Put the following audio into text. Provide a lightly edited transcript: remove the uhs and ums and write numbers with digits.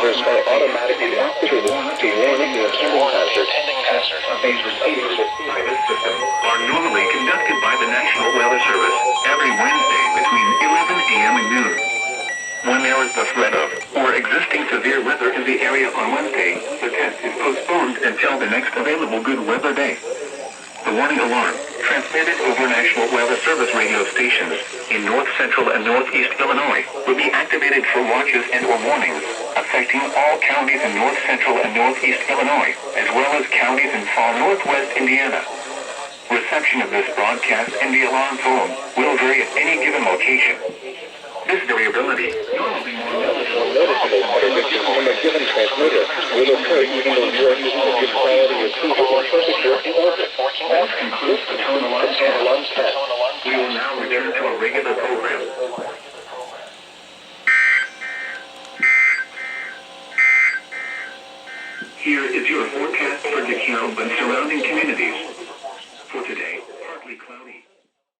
receivers are automatically activated to warn of the impending hazard. These receivers by this system are normally conducted by the National Weather Service every Wednesday between 11 a.m. and noon. When there is the threat of or existing severe weather in the area on Wednesday, the test is postponed until the next available good weather day. The warning alarm, transmitted over National Weather Service radio stations in north central and northeast Illinois, will be activated for watches and/or warnings, affecting all counties in north central and northeast Illinois, as well as counties in far northwest Indiana. Reception of this broadcast in the alarm tone will vary at any given location. This variability normally Noticeable contradictions from a given transmitter will occur even though you are using a good quality receiver in perfect working orbit. This concludes the tone alarm test. We will now return to a regular program. Here is your forecast for DeKalb and surrounding communities. For today.